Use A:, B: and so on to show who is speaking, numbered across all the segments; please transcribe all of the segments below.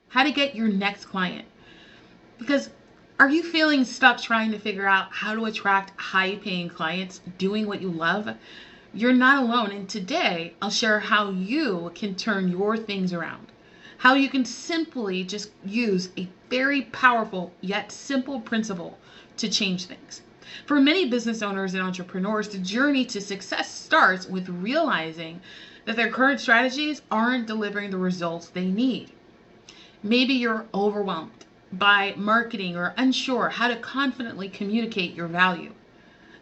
A: how to get your next client. Because are you feeling stuck trying to figure out how to attract high-paying clients doing what you love? You're not alone, and today I'll share how you can turn your things around. How you can simply just use a very powerful yet simple principle to change things. For many business owners and entrepreneurs, the journey to success starts with realizing that their current strategies aren't delivering the results they need. Maybe you're overwhelmed by marketing or unsure how to confidently communicate your value.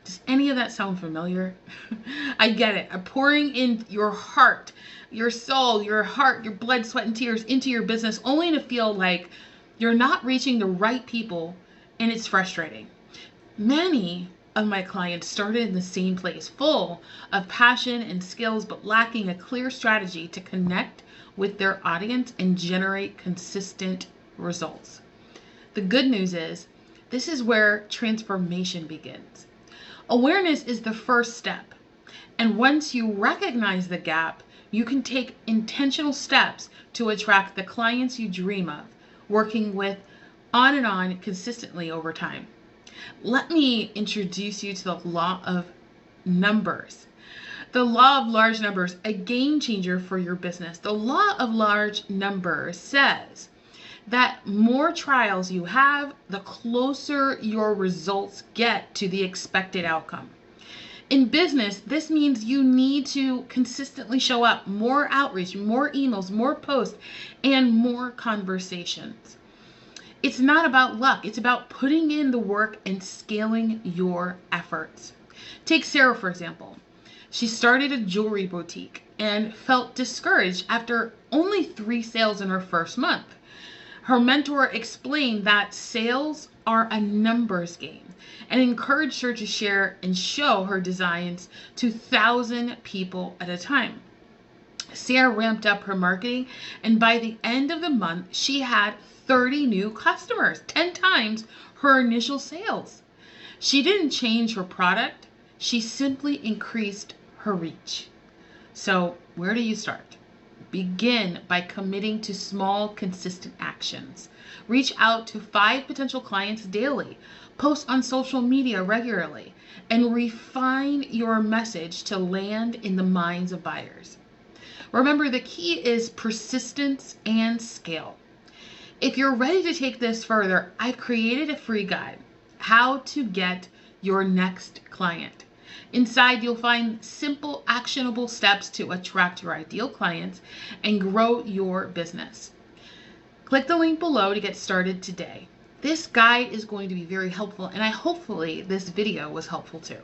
A: Does any of that sound familiar? I get it. Pouring in your heart, your soul, your heart, your blood, sweat, and tears into your business only to feel like you're not reaching the right people, and it's frustrating. Many of my clients started in the same place, full of passion and skills, but lacking a clear strategy to connect with their audience and generate consistent results. The good news is, this is where transformation begins. Awareness is the first step. And once you recognize the gap, you can take intentional steps to attract the clients you dream of, working with on and on consistently over time. Let me introduce you to the law of numbers. The law of large numbers, a game changer for your business. The law of large numbers says that more trials you have, the closer your results get to the expected outcome. In business, this means you need to consistently show up, more outreach, more emails, more posts, and more conversations. It's not about luck. It's about putting in the work and scaling your efforts. Take Sarah, for example. She started a jewelry boutique and felt discouraged after only 3 sales in her first month. Her mentor explained that sales are a numbers game and encouraged her to share and show her designs to 1,000 people at a time. Sarah ramped up her marketing, and by the end of the month, she had 30 new customers, 10 times her initial sales. She didn't change her product, she simply increased her reach. So, where do you start? Begin by committing to small, consistent actions. Reach out to 5 potential clients daily. Post on social media regularly. And refine your message to land in the minds of buyers. Remember, the key is persistence and scale. If you're ready to take this further, I've created a free guide, How to Get Your Next Client. Inside, you'll find simple, actionable steps to attract your ideal clients and grow your business. Click the link below to get started today. This guide is going to be very helpful, and hopefully this video was helpful too.